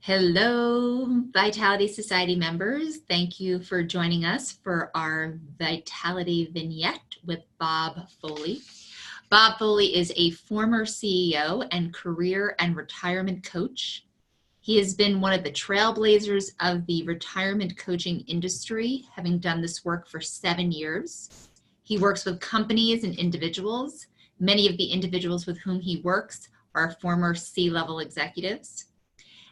Hello, Vitality Society members. Thank you for joining us for our Vitality Vignette with Bob Foley. Bob Foley is a former CEO and career and retirement coach. He has been one of the trailblazers of the retirement coaching industry, having done this work for 7 years. He works with companies and individuals. Many of the individuals with whom he works are former C-level executives.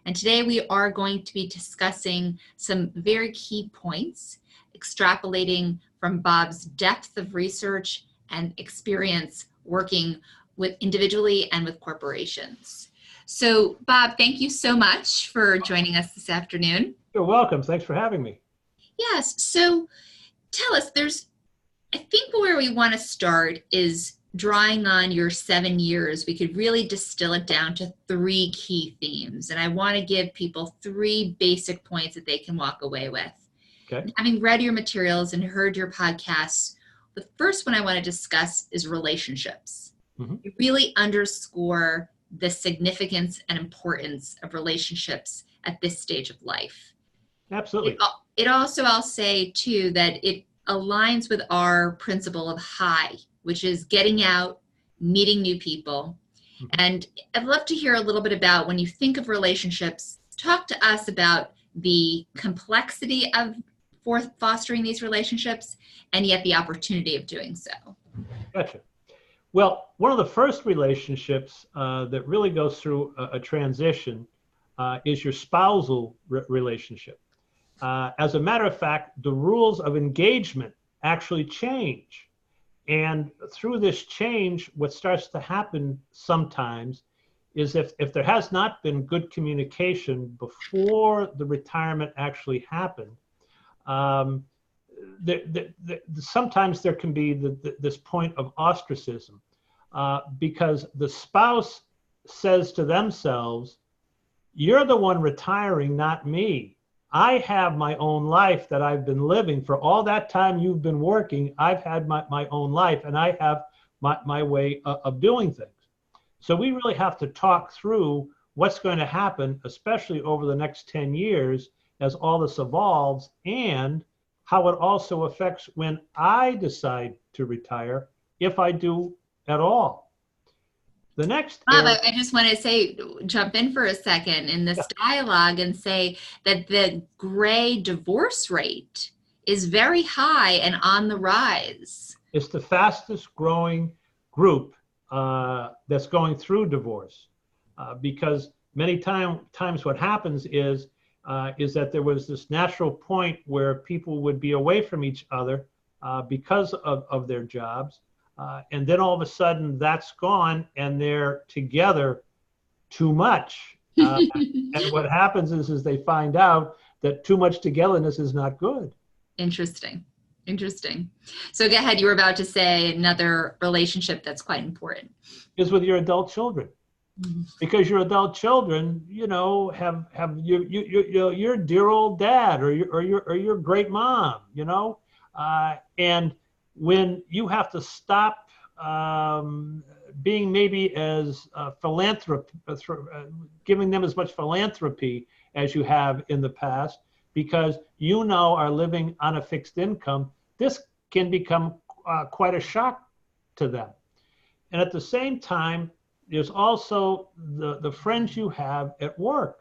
And today we are going to be discussing some very key points, extrapolating from Bob's depth of research and experience working with individually and with corporations. So Bob, thank you so much for joining us this afternoon. You're welcome. Thanks for having me. Yes, so tell us, I think where we want to start is drawing on your 7 years. We could really distill it down to 3 key themes. And I want to give people 3 basic points that they can walk away with. Okay. And having read your materials and heard your podcasts, the first one I want to discuss is relationships. Mm-hmm. You really underscore the significance and importance of relationships at this stage of life. Absolutely. It also, I'll say too, that it aligns with our principle of high, which is getting out, meeting new people. Mm-hmm. And I'd love to hear a little bit about, when you think of relationships, talk to us about the complexity of fostering these relationships and yet the opportunity of doing so. Gotcha. Well, one of the first relationships that really goes through a transition is your spousal relationship. As a matter of fact, the rules of engagement actually change. And through this change, what starts to happen sometimes is if there has not been good communication before the retirement actually happened, sometimes there can be this point of ostracism because the spouse says to themselves, "You're the one retiring, not me. I have my own life that I've been living for all that time you've been working. I've had my own life and I have my way of doing things." So we really have to talk through what's going to happen, especially over the next 10 years as all this evolves, and how it also affects when I decide to retire, if I do at all. The next Bob, I just want to jump in for a second in this dialogue and say that the gray divorce rate is very high and on the rise. It's the fastest growing group that's going through divorce because many times what happens is that there was this natural point where people would be away from each other because of their jobs. And then all of a sudden that's gone and they're together too much. And what happens is they find out that too much togetherness is not good. Interesting. So go ahead. You were about to say another relationship that's quite important. Is with your adult children. Mm-hmm. Because your adult children, have your dear old dad or your great mom, and when you have to stop being maybe as giving them as much philanthropy as you have in the past, because are living on a fixed income, this can become quite a shock to them. And at the same time, there's also the friends you have at work.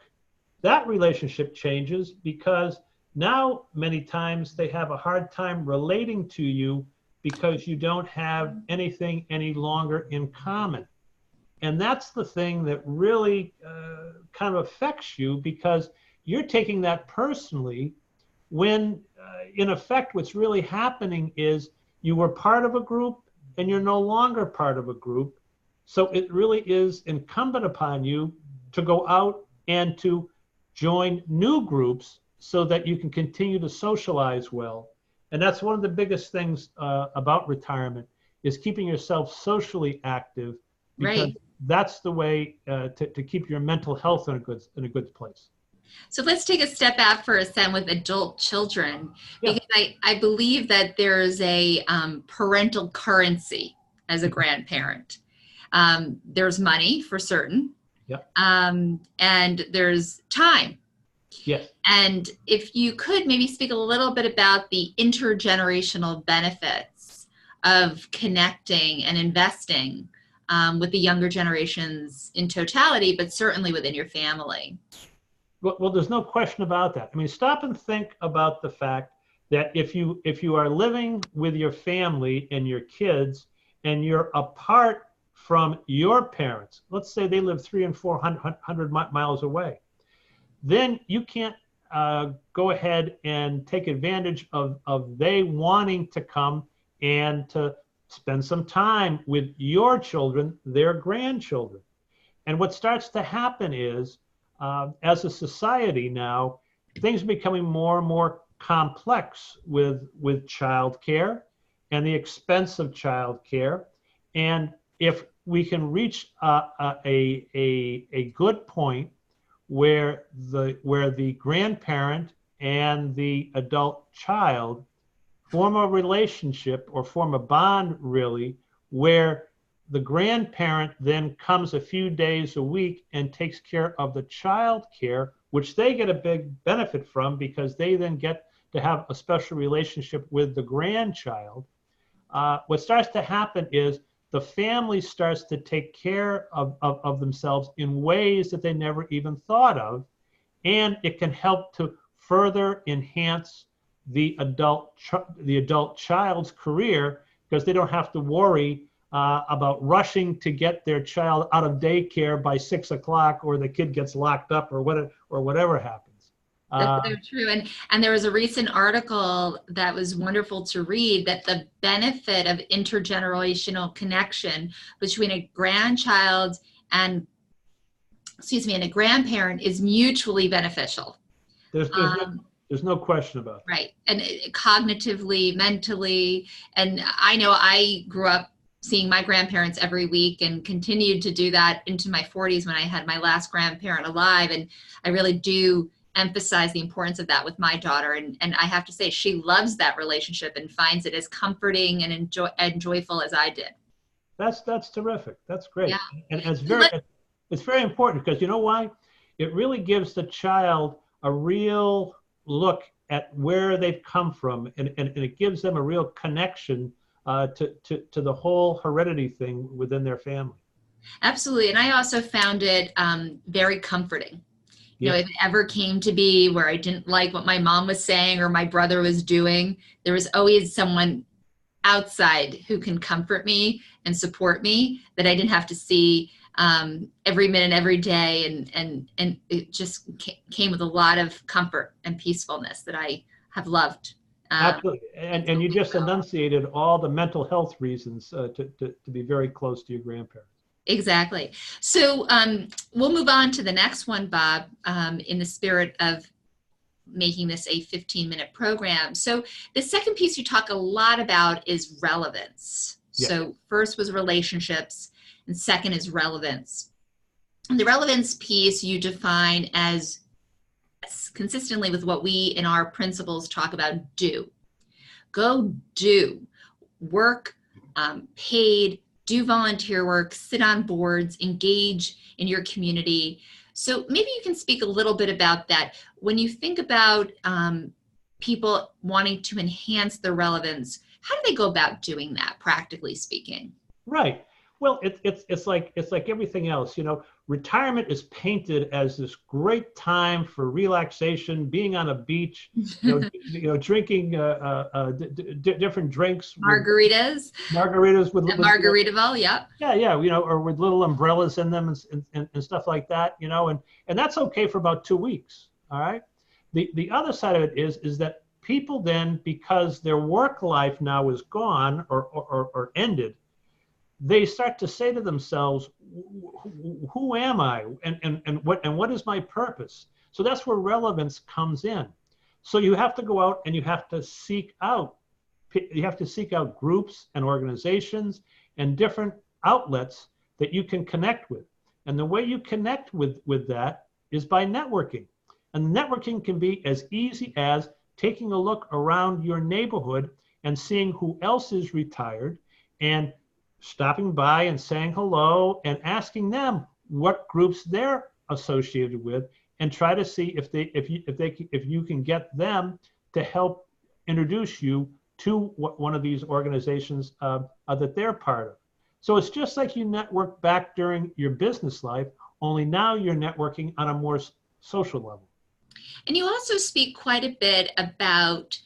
That relationship changes because now many times they have a hard time relating to you because you don't have anything any longer in common. And that's the thing that really kind of affects you, because you're taking that personally when in effect what's really happening is you were part of a group and you're no longer part of a group. So it really is incumbent upon you to go out and to join new groups so that you can continue to socialize well. And that's one of the biggest things about retirement, is keeping yourself socially active, because right. That's the way to keep your mental health in a good place. So let's take a step back for a second with adult children, because I believe that there's a parental currency as a grandparent. There's money for certain, Yeah. And there's time. Yes. And if you could maybe speak a little bit about the intergenerational benefits of connecting and investing with the younger generations in totality, but certainly within your family. Well, there's no question about that. I mean, stop and think about the fact that if you are living with your family and your kids, and you're apart from your parents, let's say they live 300 and 400 miles away, then you can't go ahead and take advantage of they wanting to come and to spend some time with your children, their grandchildren. And what starts to happen is, as a society now, things are becoming more and more complex with childcare and the expense of childcare. And if we can reach a good point where the grandparent and the adult child form a relationship or form a bond, really, where the grandparent then comes a few days a week and takes care of the child care, which they get a big benefit from because they then get to have a special relationship with the grandchild. What starts to happen is the family starts to take care of themselves in ways that they never even thought of, and it can help to further enhance the adult child's career, because they don't have to worry about rushing to get their child out of daycare by 6 o'clock, or the kid gets locked up, or whatever happens. That's so true. And there was a recent article that was wonderful to read, that the benefit of intergenerational connection between a grandchild and, and a grandparent is mutually beneficial. There's no question about that. Right. And cognitively, mentally. And I know I grew up seeing my grandparents every week and continued to do that into my 40s when I had my last grandparent alive. And I really do emphasize the importance of that with my daughter. And I have to say, she loves that relationship and finds it as comforting and joyful as I did. That's terrific. That's great. Yeah. And it's very important, because you know why? It really gives the child a real look at where they've come from, and it gives them a real connection to the whole heredity thing within their family. Absolutely. And I also found it very comforting. You know, Yeah. if it ever came to be where I didn't like what my mom was saying or my brother was doing, there was always someone outside who can comfort me and support me, that I didn't have to see every minute, every day. And it just came with a lot of comfort and peacefulness that I have loved. Absolutely. And you just enunciated all the mental health reasons to be very close to your grandparents. Exactly. So we'll move on to the next one, Bob, in the spirit of making this a 15-minute program. So the second piece you talk a lot about is relevance. Yes. So first was relationships, and second is relevance. And the relevance piece you define as consistently with what we in our principles talk about: do. Go do. Work, paid, do volunteer work, sit on boards, engage in your community. So maybe you can speak a little bit about that. When you think about people wanting to enhance their relevance, how do they go about doing that, practically speaking? Right. Well, it's like everything else. You know, retirement is painted as this great time for relaxation, being on a beach, drinking different drinks, margaritas with Margaritaville, yeah. Yeah, or with little umbrellas in them and stuff like that, and that's okay for about 2 weeks. All right. The other side of it is that people then, because their work life now is gone or ended, they start to say to themselves, who am I, and what is my purpose? So that's where relevance comes in. So you have to go out and you have to seek out groups and organizations and different outlets that you can connect with. And the way you connect with that is by networking. And networking can be as easy as taking a look around your neighborhood and seeing who else is retired, and stopping by and saying hello and asking them, what groups they're associated with, and try to see if you can get them to help introduce you to one of these organizations that they're part of. So it's just like you network back during your business life, only now you're networking on a more social level. And you also speak quite a bit about,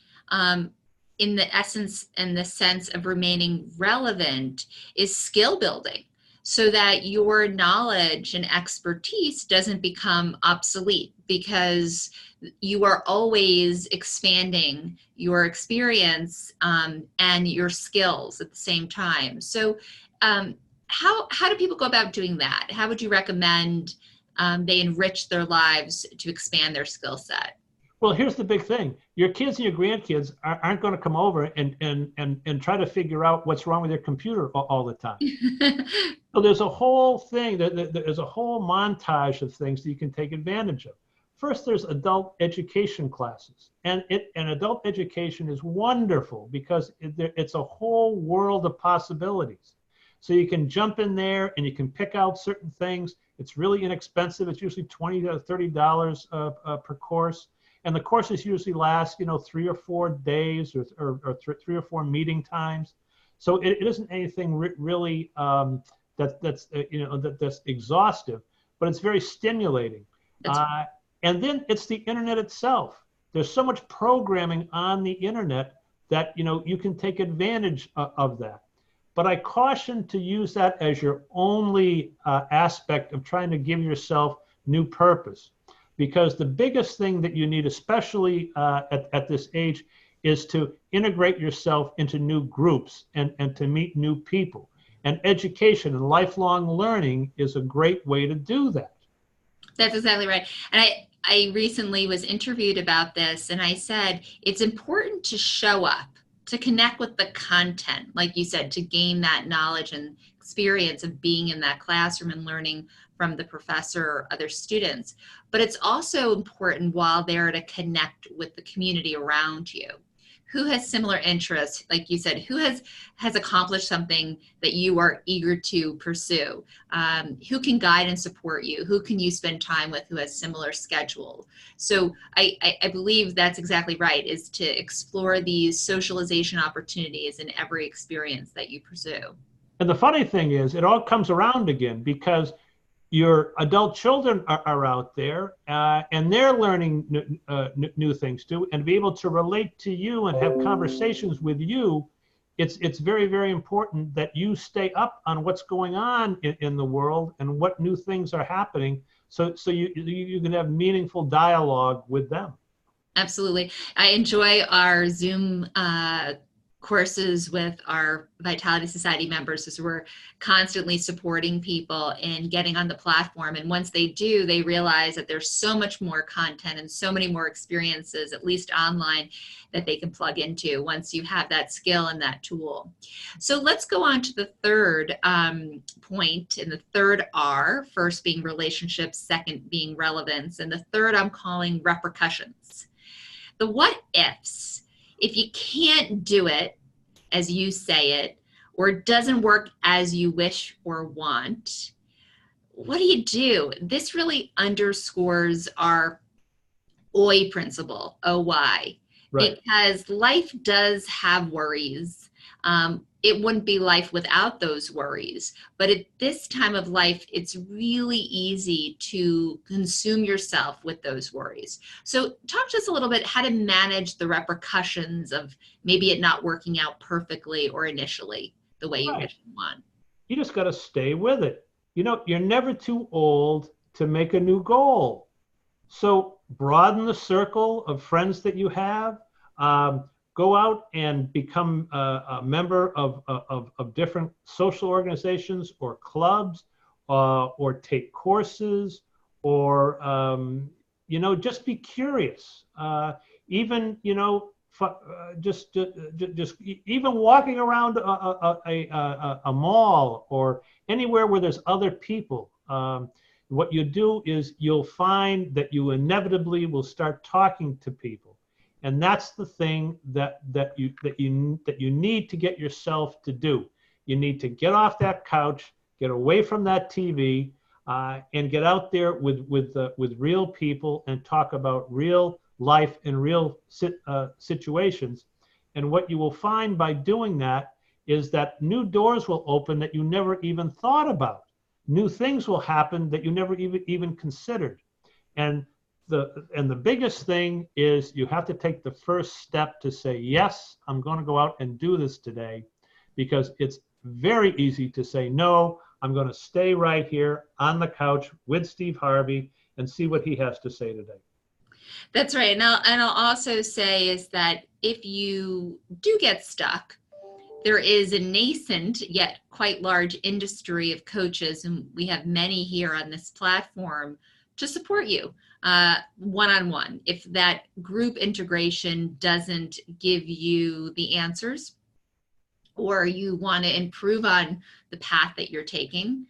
in the essence and the sense of remaining relevant, is skill building, so that your knowledge and expertise doesn't become obsolete, because you are always expanding your experience and your skills at the same time. So how do people go about doing that? How would you recommend they enrich their lives to expand their skill set? Well, here's the big thing. Your kids and your grandkids aren't going to come over and try to figure out what's wrong with their computer all the time. So there's a whole thing, there's a whole montage of things that you can take advantage of. First, there's adult education classes. And adult education is wonderful because it's a whole world of possibilities. So you can jump in there and you can pick out certain things. It's really inexpensive. It's usually $20 to $30 per course. And the courses usually last, 3 or 4 days or 3 or 4 meeting times. So it isn't anything really that's exhaustive, but it's very stimulating. And then it's the internet itself. There's so much programming on the internet that you can take advantage of that. But I caution to use that as your only aspect of trying to give yourself new purpose. Because the biggest thing that you need, especially at this age, is to integrate yourself into new groups and to meet new people. And education and lifelong learning is a great way to do that. That's exactly right. And I recently was interviewed about this, and I said, it's important to show up, to connect with the content, like you said, to gain that knowledge and experience of being in that classroom and learning from the professor or other students. But it's also important while there to connect with the community around you. Who has similar interests, like you said, who has accomplished something that you are eager to pursue? Who can guide and support you? Who can you spend time with who has similar schedule? So I believe that's exactly right, is to explore these socialization opportunities in every experience that you pursue. And the funny thing is, it all comes around again because your adult children are out there and they're learning new things too, and be able to relate to you and have conversations with you. It's very, very important that you stay up on what's going on in the world and what new things are happening, so you can have meaningful dialogue with them. Absolutely. I enjoy our Zoom courses with our Vitality Society members, as we're constantly supporting people in getting on the platform. And once they do, they realize that there's so much more content and so many more experiences, at least online, that they can plug into once you have that skill and that tool. So let's go on to the third point, and the third R, first being relationships, second being relevance, and the third I'm calling repercussions. The what ifs. If you can't do it as you say it, or it doesn't work as you wish or want, what do? This really underscores our OY principle, OY, Right. because life does have worries. It wouldn't be life without those worries. But at this time of life, it's really easy to consume yourself with those worries. So talk to us a little bit how to manage the repercussions of maybe it not working out perfectly or initially the way you wish you want. You just got to stay with it. You're never too old to make a new goal. So broaden the circle of friends that you have. Go out and become a member of different social organizations or clubs, or take courses, or just be curious. Even just even walking around a mall or anywhere where there's other people. What you do is you'll find that you inevitably will start talking to people. And that's the thing that you need to get yourself to do. You need to get off that couch, get away from that TV. and get out there with real people and talk about real life and real situations. And what you will find by doing that is that new doors will open that you never even thought about. New things will happen that you never even considered. And the biggest thing is you have to take the first step to say, yes, I'm going to go out and do this today, because it's very easy to say, no, I'm going to stay right here on the couch with Steve Harvey and see what he has to say today. That's right. And I'll also say is that if you do get stuck, there is a nascent yet quite large industry of coaches, and we have many here on this platform to support you one-on-one. If that group integration doesn't give you the answers, or you want to improve on the path that you're taking,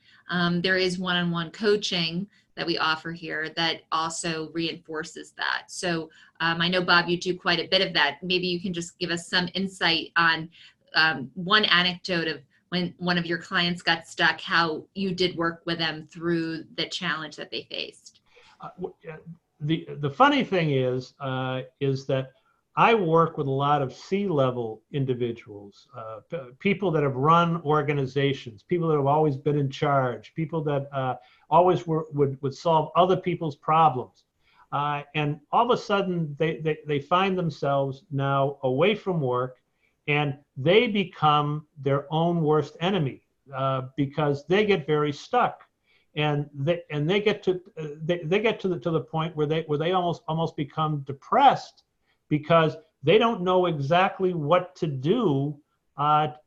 there is one-on-one coaching that we offer here that also reinforces that. So I know, Bob, you do quite a bit of that. Maybe you can just give us some insight on one anecdote of when one of your clients got stuck, how you did work with them through the challenge that they faced. The funny thing is that I work with a lot of C-level individuals, people that have run organizations, people that have always been in charge, people that always would solve other people's problems. And all of a sudden, they find themselves now away from work, and they become their own worst enemy because they get very stuck. And they get to the point where they almost become depressed, because they don't know exactly what to do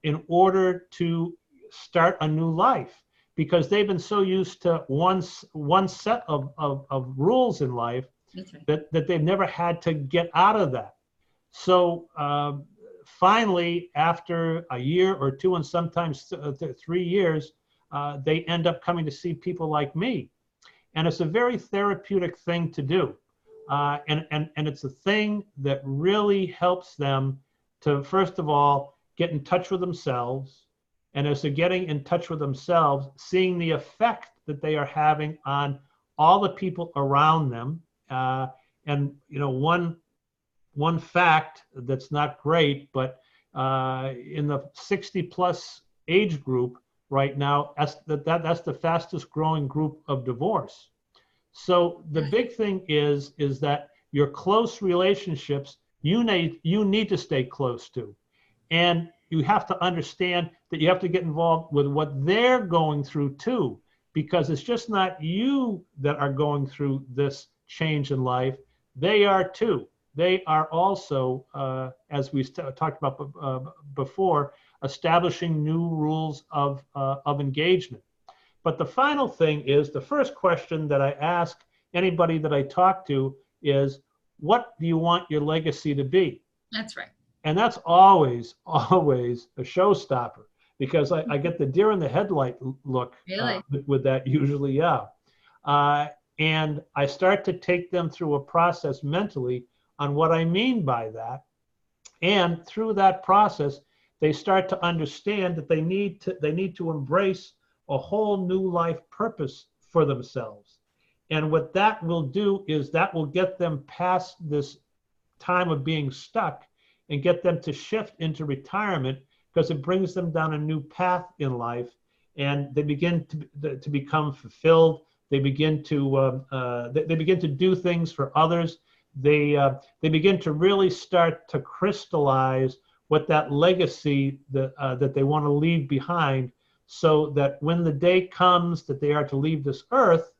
in order to start a new life, because they've been so used to one set of rules in life that they've never had to get out of that. So finally, after a year or two, and sometimes 3 years, they end up coming to see people like me. And it's a very therapeutic thing to do. And it's a thing that really helps them to, first of all, get in touch with themselves. And as they're getting in touch with themselves, seeing the effect that they are having on all the people around them. And, you know, one fact that's not great, but in the 60 plus age group right now, that's the fastest growing group of divorce. So the big thing is that your close relationships, you need to stay close to. And you have to understand that you have to get involved with what they're going through too, because it's just not you that are going through this change in life. They are too. They are also, as we talked about before, establishing new rules of engagement. But the final thing is, the first question that I ask anybody that I talk to is, what do you want your legacy to be? That's right. And that's always a showstopper, because I get the deer in the headlight look Really? with that usually, yeah. And I start to take them through a process mentally on what I mean by that. And through that process, they start to understand that they need to embrace a whole new life purpose for themselves. And what that will do is that will get them past this time of being stuck and get them to shift into retirement, because it brings them down a new path in life, and they begin to become fulfilled. They begin to do things for others. They begin to really start to crystallize what that legacy that they want to leave behind, so that when the day comes that they are to leave this earth,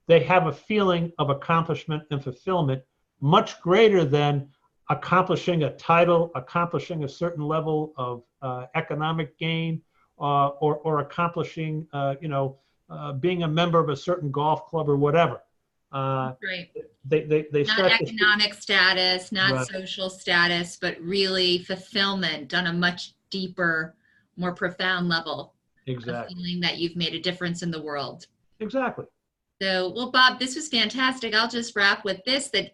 they have a feeling of accomplishment and fulfillment much greater than accomplishing a title, accomplishing a certain level of economic gain, or accomplishing, being a member of a certain golf club or whatever. Right. They not economic status, not right. Social status, but really fulfillment on a much deeper, more profound level. Exactly. Of feeling that you've made a difference in the world. Exactly. So, well, Bob, this was fantastic. I'll just wrap with this, that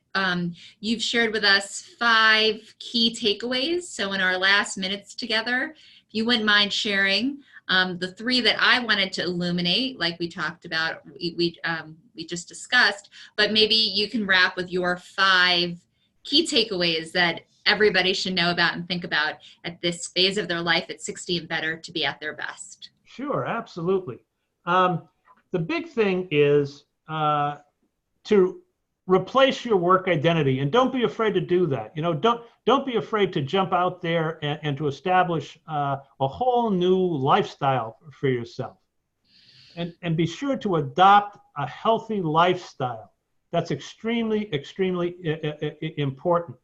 you've shared with us 5 key takeaways. So in our last minutes together, if you wouldn't mind sharing The three that I wanted to illuminate, like we talked about, we just discussed, but maybe you can wrap with your 5 key takeaways that everybody should know about and think about at this phase of their life at 60 and better to be at their best. Sure, absolutely. The big thing is to replace your work identity, and don't be afraid to do that. Don't be afraid to jump out there and to establish a whole new lifestyle for yourself, and be sure to adopt a healthy lifestyle. That's extremely important,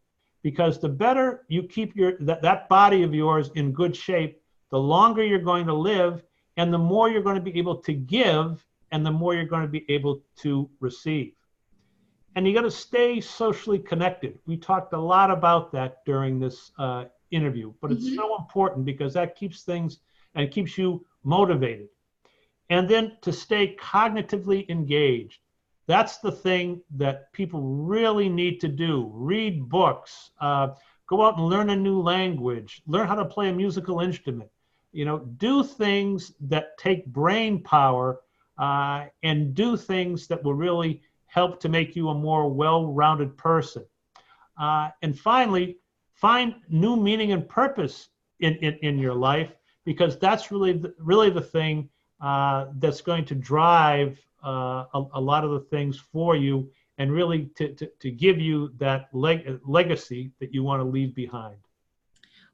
because the better you keep that body of yours in good shape, the longer you're going to live, and the more you're going to be able to give, and the more you're going to be able to receive. And you got to stay socially connected. We talked a lot about that during this interview, but it's so important, because that keeps things and keeps you motivated. And then to stay cognitively engaged. That's the thing that people really need to do. Read books, go out and learn a new language, learn how to play a musical instrument. Do things that take brain power, and do things that will really help to make you a more well-rounded person. And finally, find new meaning and purpose in your life, because that's really the thing that's going to drive a lot of the things for you, and really to give you that legacy that you want to leave behind.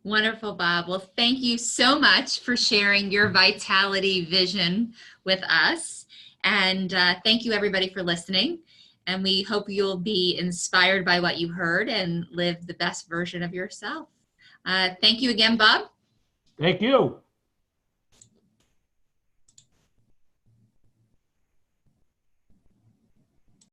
Wonderful, Bob. Well, thank you so much for sharing your vitality vision with us. And thank you, everybody, for listening. And we hope you'll be inspired by what you heard and live the best version of yourself. Thank you again, Bob. Thank you.